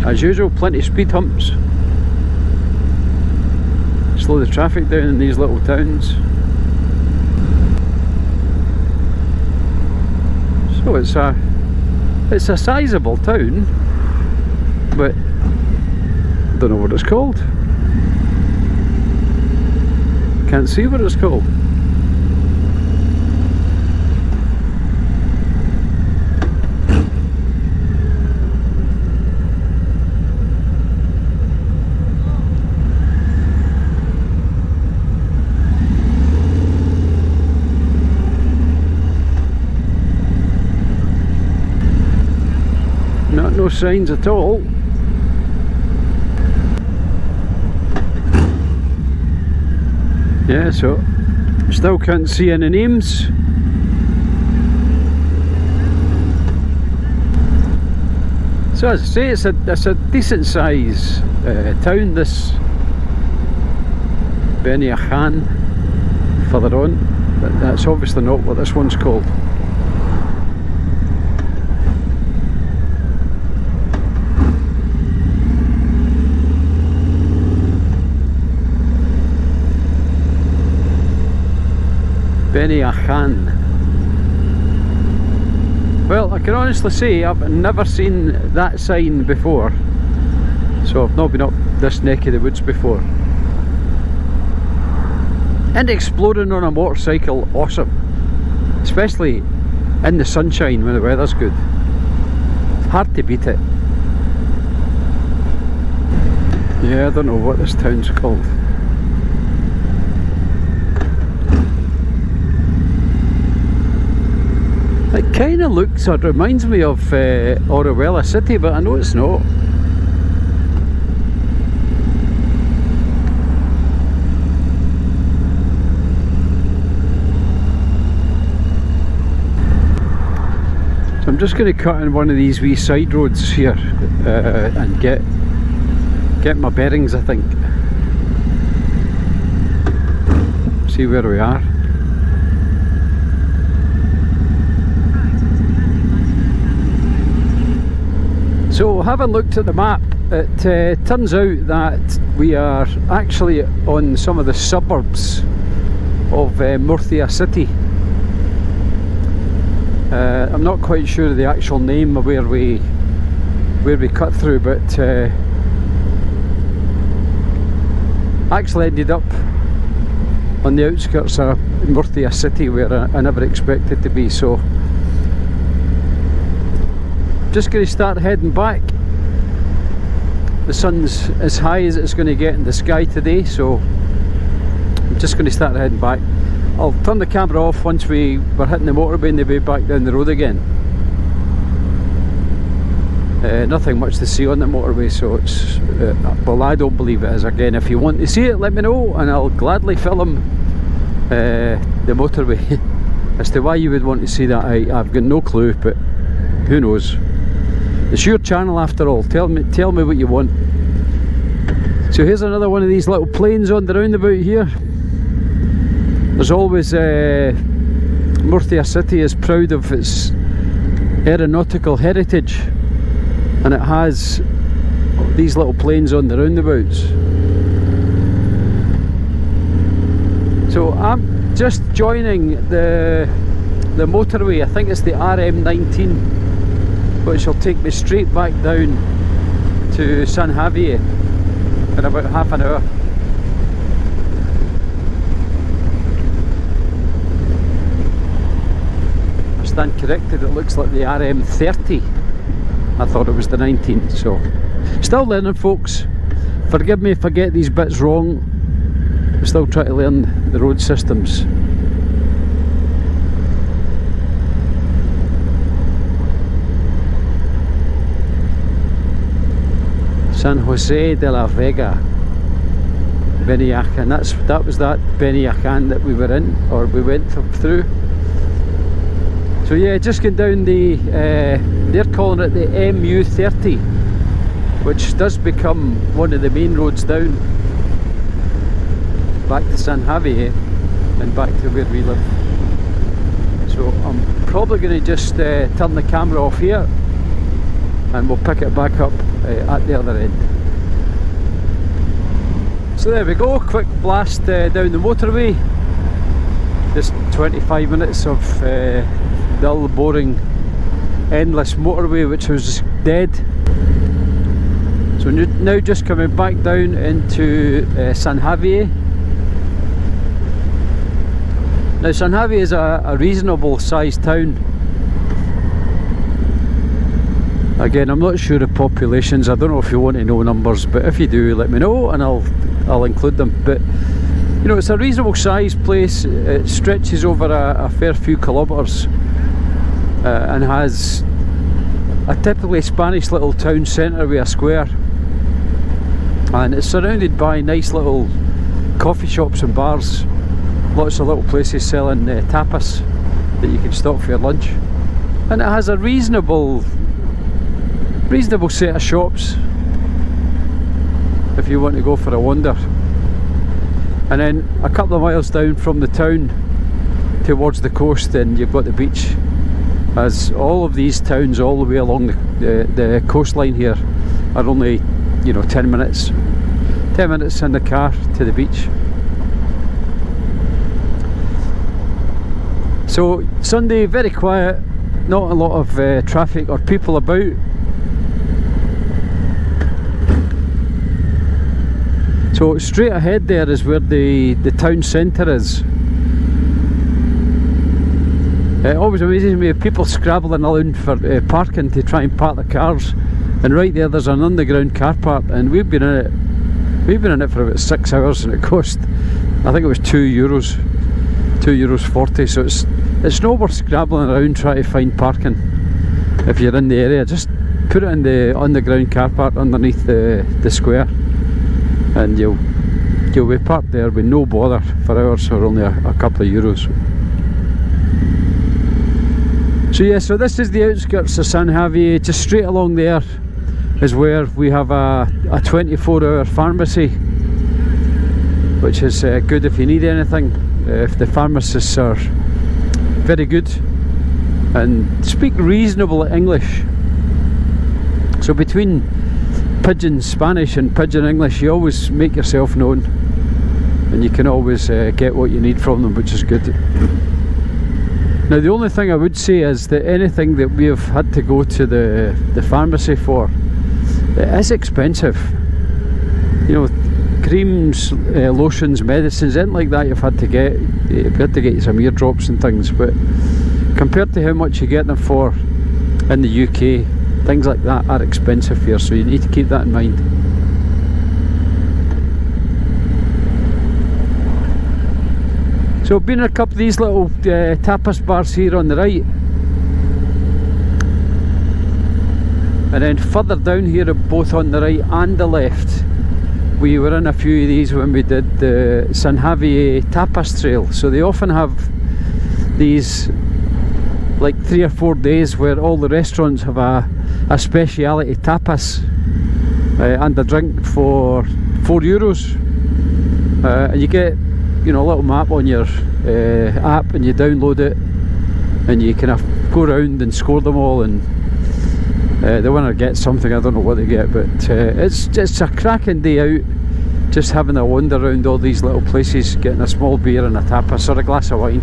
As usual, plenty of speed humps. Slow the traffic down in these little towns. So it's a sizable town, but I don't know what it's called. Can't see what it's called. No signs at all. Yeah, so still can't see any names. So as I say, it's a decent size town, this Beniachan. Further on, that's obviously not what this one's called. Beniachan. Well, I can honestly say I've never seen that sign before, so I've not been up this neck of the woods before. And exploring on a motorcycle, awesome, especially in the sunshine when the weather's good. It's hard to beat it. Yeah, I don't know what this town's called. It kind of looks, or it reminds me of Murcia City, but I know it's not. So I'm just going to cut in one of these wee side roads here and get my bearings, I think. See where we are. So having looked at the map, it turns out that we are actually on some of the suburbs of Murcia City. I'm not quite sure of the actual name of where we cut through, but actually ended up on the outskirts of Murcia City, where I never expected to be. So just going to start heading back. The sun's as high as it's going to get in the sky today, so I'm just going to start heading back. I'll turn the camera off once we're hitting the motorway and the way back down the road again. Nothing much to see on the motorway, so it's well, I don't believe it is. Again, if you want to see it, let me know and I'll gladly film the motorway. As to why you would want to see that, I've got no clue, but who knows. It's your channel after all. Tell me what you want. So here's another one of these little planes on the roundabout here. There's always Murcia City is proud of its aeronautical heritage, and it has these little planes on the roundabouts. So I'm just joining the motorway. I think it's the RM19, which will take me straight back down to San Javier in about half an hour. I stand corrected, it looks like the RM30. I thought it was the 19, so still learning, folks. Forgive me if I get these bits wrong. I'm still trying to learn the road systems. San Jose de la Vega, Beniachan. That was that Beniachan that we were in, or we went through. So yeah, just going down the, they're calling it the MU30, which does become one of the main roads down back to San Javier and back to where we live. So I'm probably going to just turn the camera off here and we'll pick it back up at the other end. So there we go, quick blast down the motorway. Just 25 minutes of dull, boring, endless motorway which was dead. So now just coming back down into San Javier. Now San Javier is a reasonable sized town. Again, I'm not sure of populations, I don't know if you want to know numbers, but if you do, let me know and I'll include them. But you know, it's a reasonable sized place. It stretches over a fair few kilometres and has a typically Spanish little town centre with a square, and it's surrounded by nice little coffee shops and bars, lots of little places selling tapas that you can stop for your lunch, and it has a reasonable set of shops if you want to go for a wander. And then a couple of miles down from the town towards the coast, then you've got the beach, as all of these towns all the way along the coastline here are only, you know, 10 minutes in the car to the beach. So Sunday, very quiet, not a lot of traffic or people about. So straight ahead there is where the town centre is. It always amazes me if people scrabbling around for parking to try and park the cars, and right there's an underground car park, and we've been in it for about 6 hours, and it cost, I think it was €2.40. So it's not worth scrabbling around trying to find parking if you're in the area. Just put it in the underground car park underneath the square, and you'll be parked there with no bother for hours for only a couple of euros. So yeah, so this is the outskirts of San Javier. Just straight along there is where we have a 24-hour pharmacy, which is good if you need anything. If the pharmacists are very good and speak reasonable English. So between pidgin Spanish and pidgin English, you always make yourself known, and you can always get what you need from them, which is good. Now the only thing I would say is that anything that we have had to go to the pharmacy for, it is expensive. You know, creams, lotions, medicines, anything like that you've had to get you some ear drops and things, but compared to how much you get them for in the UK, things like that are expensive here, so you need to keep that in mind. So I've been in a couple of these little tapas bars here on the right, and then further down here, both on the right and the left, we were in a few of these when we did the San Javier tapas trail. So they often have these like 3 or 4 days where all the restaurants have a speciality tapas and a drink for €4, and you get, you know, a little map on your app, and you download it, and you kind of go around and score them all, and the winner gets something. I don't know what they get, but it's a cracking day out, just having a wander around all these little places, getting a small beer and a tapas or a glass of wine.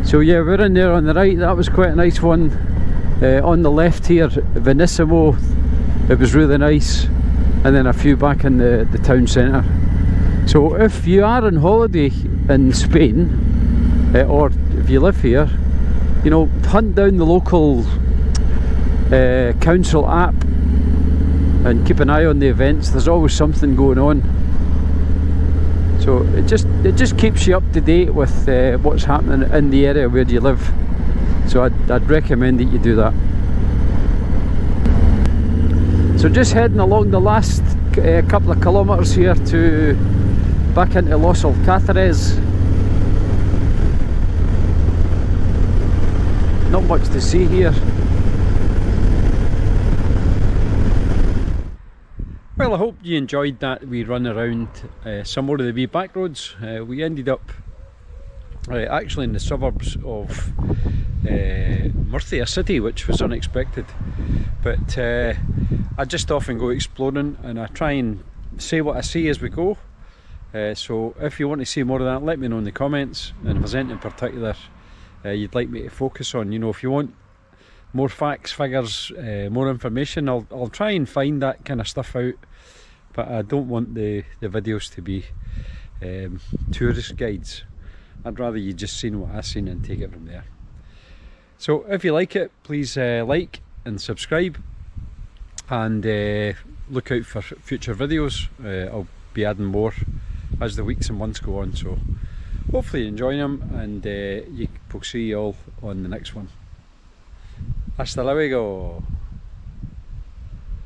So yeah, we're in there on the right. That was quite a nice one. On the left here, Venissimo, it was really nice, and then a few back in the town centre. So if you are on holiday in Spain, or if you live here, you know, hunt down the local council app and keep an eye on the events. There's always something going on, so it just keeps you up to date with what's happening in the area where you live. So I'd recommend that you do that. So just heading along the last couple of kilometres here to back into Los Alcázares. Not much to see here. Well, I hope you enjoyed that wee run around some more of the wee back roads. We ended up actually in the suburbs of Murcia City, which was unexpected. But I just often go exploring and I try and say what I see as we go. So if you want to see more of that, let me know in the comments, and if there's anything in particular you'd like me to focus on. You know, if you want more facts, figures, more information, I'll try and find that kind of stuff out, but I don't want the videos to be tourist guides. I'd rather you just seen what I've seen and take it from there. So if you like it, please like and subscribe, and look out for future videos. I'll be adding more as the weeks and months go on, so hopefully you enjoy them, and we'll see you all on the next one. Hasta luego.